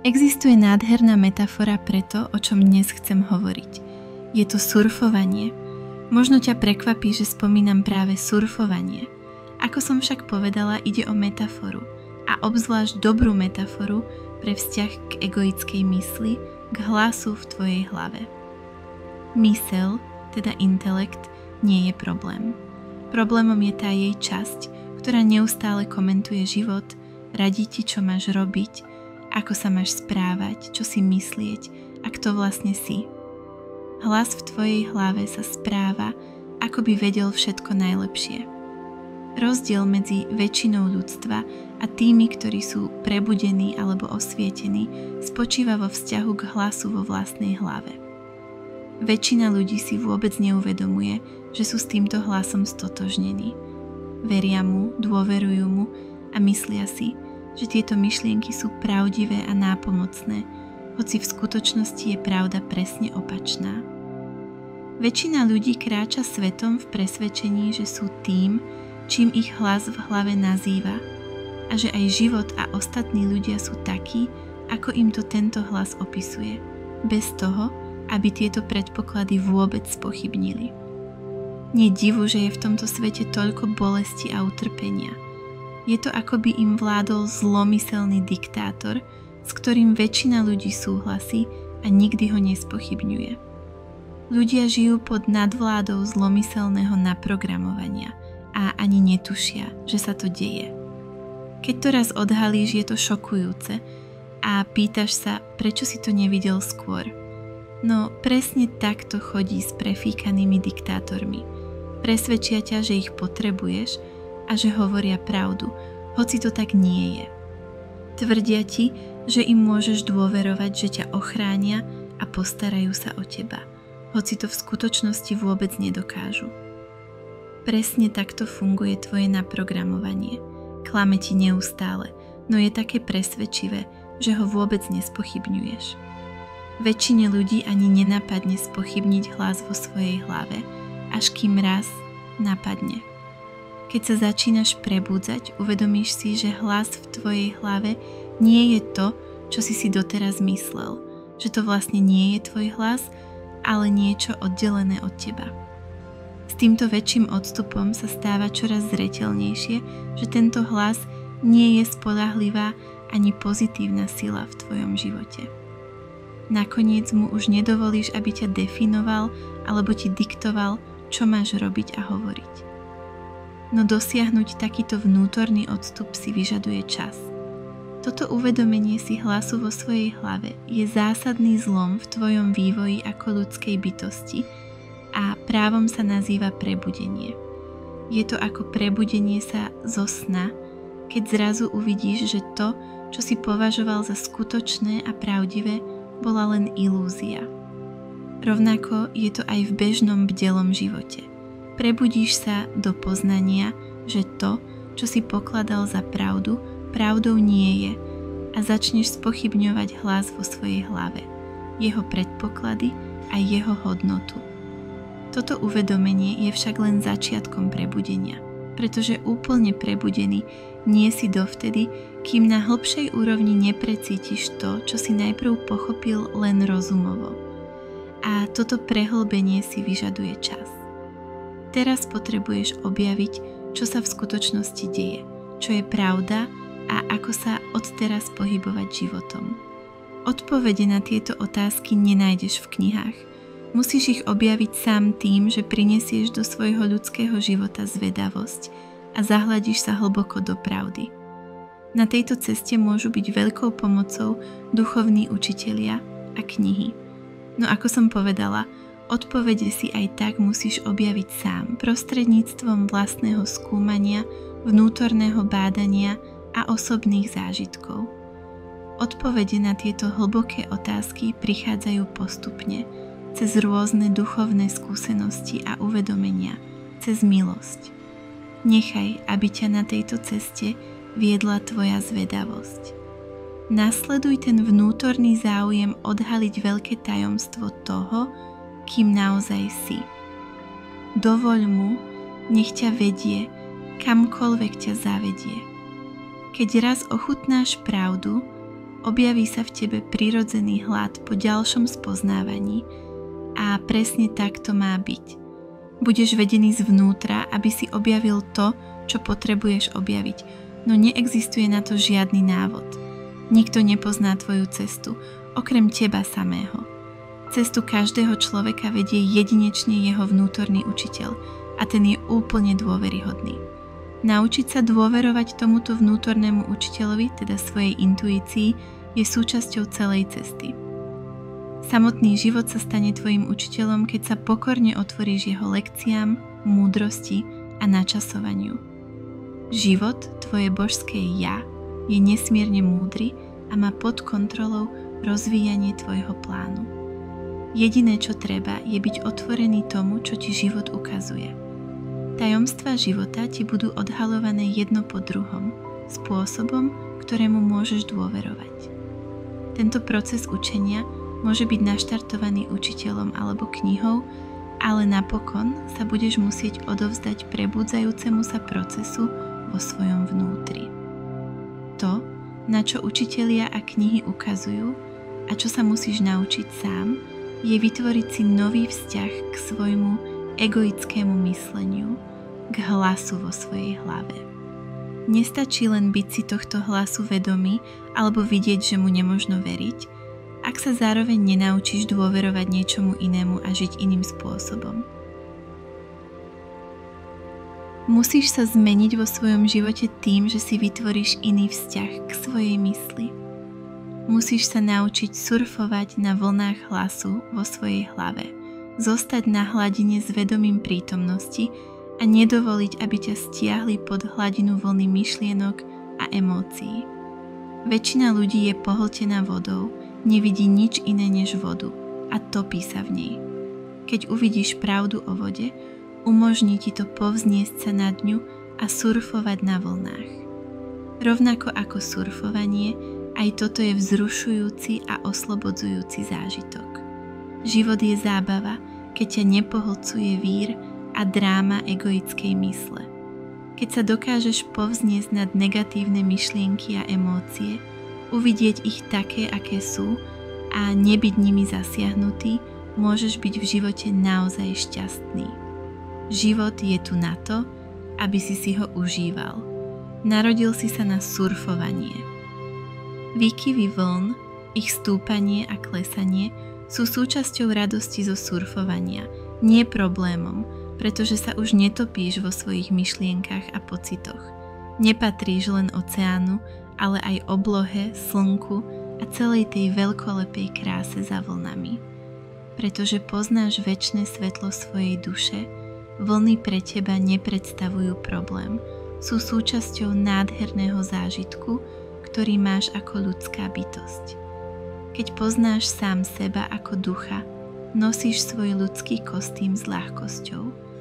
Existuje nádherná metafora pre to, o čom dnes chcem hovoriť. Je to surfovanie. Možno ťa prekvapí, že spomínam práve surfovanie. Ako som však povedala, ide o metaforu. A obzvlášť dobrú metaforu pre vzťah k egoickej mysli, k hlasu v tvojej hlave. Myseľ, teda intelekt, nie je problém. Problémom je tá jej časť, ktorá neustále komentuje život, radí ti, čo máš robiť, ako sa máš správať, čo si myslieť a kto vlastne si. Hlas v tvojej hlave sa správa, ako by vedel všetko najlepšie. Rozdiel medzi väčšinou ľudstva a tými, ktorí sú prebudení alebo osvietení, spočíva vo vzťahu k hlasu vo vlastnej hlave. Väčšina ľudí si vôbec neuvedomuje, že sú s týmto hlasom stotožnení. Veria mu, dôverujú mu a myslia si, že tieto myšlienky sú pravdivé a nápomocné, hoci v skutočnosti je pravda presne opačná. Väčšina ľudí kráča svetom v presvedčení, že sú tým, čím ich hlas v hlave nazýva a že aj život a ostatní ľudia sú takí, ako im to tento hlas opisuje, bez toho, aby tieto predpoklady vôbec spochybnili. Nie divu, že je v tomto svete toľko bolesti a utrpenia. Je to, ako by im vládol zlomyselný diktátor, s ktorým väčšina ľudí súhlasí a nikdy ho nespochybňuje. Ľudia žijú pod nadvládou zlomyselného naprogramovania a ani netušia, že sa to deje. Keď to raz odhalíš, je to šokujúce a pýtaš sa, prečo si to nevidel skôr. No presne takto chodí s prefíkanými diktátormi. Presvedčia ťa, že ich potrebuješ a že hovoria pravdu, hoci to tak nie je. Tvrdia ti, že im môžeš dôverovať, že ťa ochránia a postarajú sa o teba, hoci to v skutočnosti vôbec nedokážu. Presne takto funguje tvoje naprogramovanie. Klame ti neustále, no je také presvedčivé, že ho vôbec nespochybňuješ. Väčšine ľudí ani nenapadne spochybniť hlas vo svojej hlave, až kým raz napadne. Keď sa začínaš prebudzať, uvedomíš si, že hlas v tvojej hlave nie je to, čo si doteraz myslel, že to vlastne nie je tvoj hlas, ale niečo oddelené od teba. S týmto väčším odstupom sa stáva čoraz zreteľnejšie, že tento hlas nie je spoľahlivá ani pozitívna sila v tvojom živote. Nakoniec mu už nedovolíš, aby ťa definoval alebo ti diktoval, čo máš robiť a hovoriť. No dosiahnuť takýto vnútorný odstup si vyžaduje čas. Toto uvedomenie si hlasu vo svojej hlave je zásadný zlom v tvojom vývoji ako ľudskej bytosti a právom sa nazýva prebudenie. Je to ako prebudenie sa zo sna, keď zrazu uvidíš, že to, čo si považoval za skutočné a pravdivé, bola len ilúzia. Rovnako je to aj v bežnom bdelom živote. Prebudíš sa do poznania, že to, čo si pokladal za pravdu, pravdou nie je a začneš spochybňovať hlas vo svojej hlave, jeho predpoklady a jeho hodnotu. Toto uvedomenie je však len začiatkom prebudenia, pretože úplne prebudený nie si dovtedy, kým na hlbšej úrovni neprecítiš to, čo si najprv pochopil len rozumovo. A toto prehlbenie si vyžaduje čas. Teraz potrebuješ objaviť, čo sa v skutočnosti deje, čo je pravda a ako sa odteraz pohybovať životom. Odpovede na tieto otázky nenájdeš v knihách. Musíš ich objaviť sám tým, že prinesieš do svojho ľudského života zvedavosť a zahľadíš sa hlboko do pravdy. Na tejto ceste môžu byť veľkou pomocou duchovní učitelia a knihy. No ako som povedala, odpovede si aj tak musíš objaviť sám prostredníctvom vlastného skúmania, vnútorného bádania a osobných zážitkov. Odpovede na tieto hlboké otázky prichádzajú postupne, cez rôzne duchovné skúsenosti a uvedomenia, cez milosť. Nechaj, aby ťa na tejto ceste viedla tvoja zvedavosť. Nasleduj ten vnútorný záujem odhaliť veľké tajomstvo toho, kým naozaj si. Dovoľ mu, nech ťa vedie, kamkoľvek ťa zavedie. Keď raz ochutnáš pravdu, objaví sa v tebe prirodzený hlad po ďalšom spoznávaní a presne tak to má byť. Budeš vedený zvnútra, aby si objavil to, čo potrebuješ objaviť, no neexistuje na to žiadny návod. Nikto nepozná tvoju cestu, okrem teba samého. Cestu každého človeka vedie jedinečne jeho vnútorný učiteľ a ten je úplne dôveryhodný. Naučiť sa dôverovať tomuto vnútornému učiteľovi, teda svojej intuícii, je súčasťou celej cesty. Samotný život sa stane tvojim učiteľom, keď sa pokorne otvoríš jeho lekciám, múdrosti a načasovaniu. Život, tvoje božské ja, je nesmierne múdry a má pod kontrolou rozvíjanie tvojho plánu. Jediné, čo treba, je byť otvorený tomu, čo ti život ukazuje. Tajomstvá života ti budú odhaľované jedno po druhom, spôsobom, ktorému môžeš dôverovať. Tento proces učenia môže byť naštartovaný učiteľom alebo knihou, ale napokon sa budeš musieť odovzdať prebudzajúcemu sa procesu vo svojom vnútri. To, na čo učitelia a knihy ukazujú a čo sa musíš naučiť sám, je vytvoriť si nový vzťah k svojmu egoickému mysleniu, k hlasu vo svojej hlave. Nestačí len byť si tohto hlasu vedomý alebo vidieť, že mu nemožno veriť, ak sa zároveň nenaučíš dôverovať niečomu inému a žiť iným spôsobom. Musíš sa zmeniť vo svojom živote tým, že si vytvoríš iný vzťah k svojej mysli. Musíš sa naučiť surfovať na vlnách hlasu vo svojej hlave, zostať na hladine s vedomím prítomnosti a nedovoliť, aby ťa stiahli pod hladinu vlny myšlienok a emócií. Väčšina ľudí je pohltená vodou, nevidí nič iné než vodu a topí sa v nej. Keď uvidíš pravdu o vode, umožní ti to povzniesť sa nad ňu a surfovať na vlnách. Rovnako ako surfovanie, aj toto je vzrušujúci a oslobodzujúci zážitok. Život je zábava, keď ťa nepohlcuje vír a dráma egoickej mysle. Keď sa dokážeš povzniesť nad negatívne myšlienky a emócie, uvidieť ich také, aké sú a nebyť nimi zasiahnutý, môžeš byť v živote naozaj šťastný. Život je tu na to, aby si ho užíval. Narodil si sa na surfovanie. Výkyvy vln, ich stúpanie a klesanie sú súčasťou radosti zo surfovania, nie problémom, pretože sa už netopíš vo svojich myšlienkach a pocitoch. Nepatríš len oceánu, ale aj oblohe, slnku a celej tej veľkolepej kráse za vlnami. Pretože poznáš večné svetlo svojej duše, vlny pre teba nepredstavujú problém, sú súčasťou nádherného zážitku, ktorý máš ako ľudská bytosť. Keď poznáš sám seba ako ducha, nosíš svoj ľudský kostým s ľahkosťou,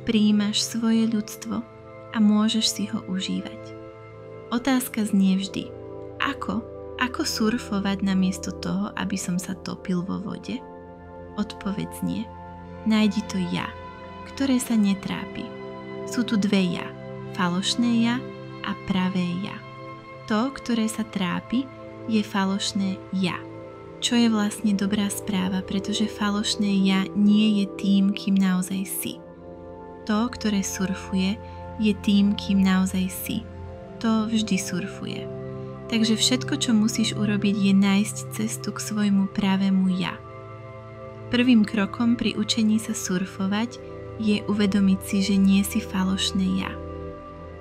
prijímaš svoje ľudstvo a môžeš si ho užívať. Otázka znie vždy, ako surfovať namiesto toho, aby som sa topil vo vode? Odpoveď znie, nájdi to ja, ktoré sa netrápi. Sú tu dve ja, falošné ja a pravé ja. To, ktoré sa trápi, je falošné ja. Čo je vlastne dobrá správa, pretože falošné ja nie je tým, kým naozaj si. To, ktoré surfuje, je tým, kým naozaj si. To vždy surfuje. Takže všetko, čo musíš urobiť, je nájsť cestu k svojmu pravému ja. Prvým krokom pri učení sa surfovať je uvedomiť si, že nie si falošné ja.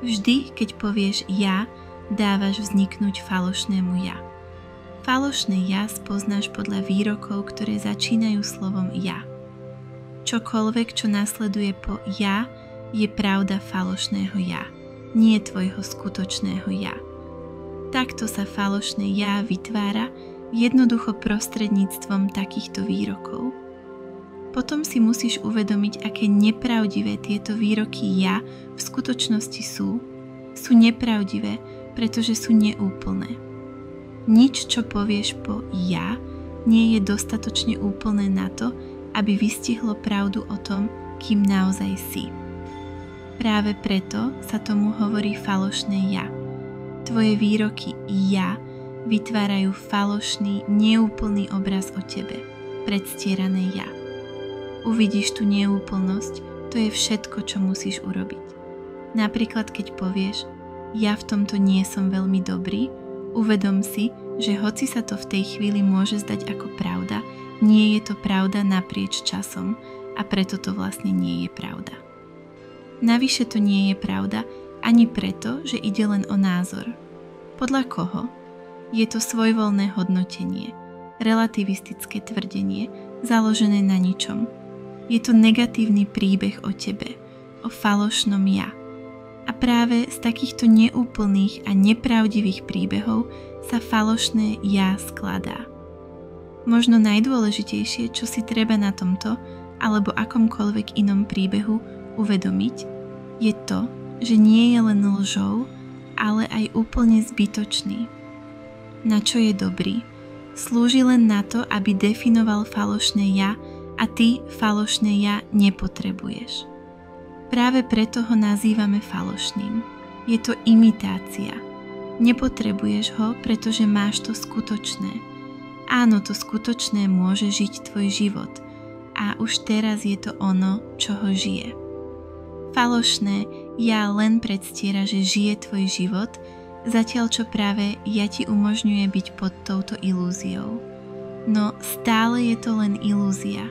Vždy, keď povieš ja, dávaš vzniknúť falošnému ja. Falošné ja spoznáš podľa výrokov, ktoré začínajú slovom ja. Čokoľvek, čo nasleduje po ja, je pravda falošného ja, nie tvojho skutočného ja. Takto sa falošné ja vytvára jednoducho prostredníctvom takýchto výrokov. Potom si musíš uvedomiť, aké nepravdivé tieto výroky ja v skutočnosti sú. Sú nepravdivé, pretože sú neúplné. Nič, čo povieš po ja, nie je dostatočne úplné na to, aby vystihlo pravdu o tom, kým naozaj si. Práve preto sa tomu hovorí falošné ja. Tvoje výroky ja vytvárajú falošný, neúplný obraz o tebe, predstierané ja. Uvidíš tú neúplnosť, to je všetko, čo musíš urobiť. Napríklad, keď povieš, ja v tomto nie som veľmi dobrý, uvedom si, že hoci sa to v tej chvíli môže zdať ako pravda, nie je to pravda naprieč časom a preto to vlastne nie je pravda. Navyše to nie je pravda ani preto, že ide len o názor. Podľa koho? Je to svojvoľné hodnotenie, relativistické tvrdenie, založené na ničom. Je to negatívny príbeh o tebe, o falošnom ja. A práve z takýchto neúplných a nepravdivých príbehov sa falošné ja skladá. Možno najdôležitejšie, čo si treba na tomto alebo akomkoľvek inom príbehu uvedomiť, je to, že nie je len lžou, ale aj úplne zbytočný. Na čo je dobrý? Slúži len na to, aby definoval falošné ja a ty falošné ja nepotrebuješ. Práve preto ho nazývame falošným. Je to imitácia. Nepotrebuješ ho, pretože máš to skutočné. Áno, to skutočné môže žiť tvoj život a už teraz je to ono, čo ho žije. Falošné ja len predstiera, že žije tvoj život, zatiaľ čo práve ja ti umožňuje byť pod touto ilúziou. No stále je to len ilúzia.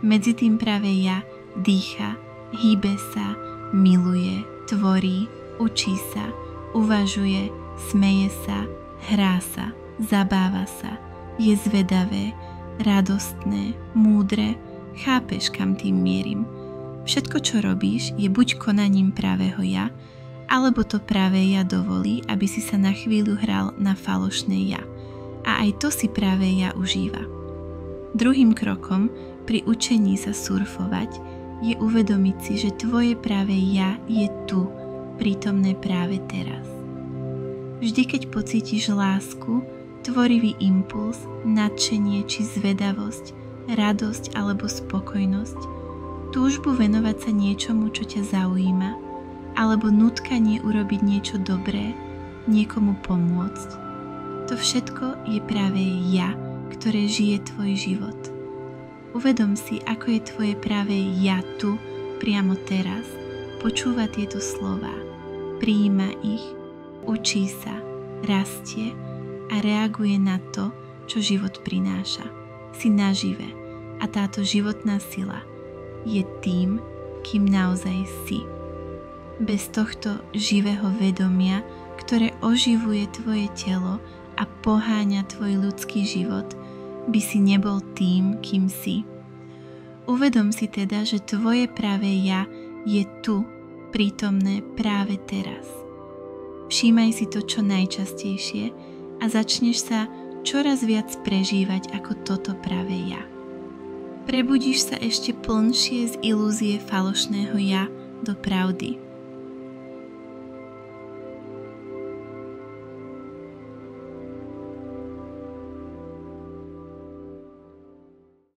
Medzi tým práve ja dýcha, hýbe sa, miluje, tvorí, učí sa, uvažuje, smeje sa, hrá sa, zabáva sa, je zvedavé, radostné, múdre, chápeš, kam tým mierim. Všetko, čo robíš, je buď konaním pravého ja, alebo to práve ja dovolí, aby si sa na chvíľu hral na falošné ja. A aj to si práve ja užíva. Druhým krokom pri učení sa surfovať je uvedomiť si, že tvoje práve ja je tu, prítomné práve teraz. Vždy, keď pocítiš lásku, tvorivý impuls, nadšenie či zvedavosť, radosť alebo spokojnosť, túžbu venovať sa niečomu, čo ťa zaujíma, alebo nutkanie urobiť niečo dobré, niekomu pomôcť. To všetko je práve ja, ktoré žije tvoj život. Uvedom si, ako je tvoje práve ja tu, priamo teraz, počúva tieto slová, prijíma ich, učí sa, rastie a reaguje na to, čo život prináša. Si nažive a táto životná sila je tým, kým naozaj si. Bez tohto živého vedomia, ktoré oživuje tvoje telo a poháňa tvoj ľudský život, by si nebol tým, kým si. Uvedom si teda, že tvoje práve ja je tu, prítomné práve teraz. Všímaj si to čo najčastejšie a začneš sa čoraz viac prežívať ako toto práve ja. Prebudíš sa ešte plnšie z ilúzie falošného ja do pravdy.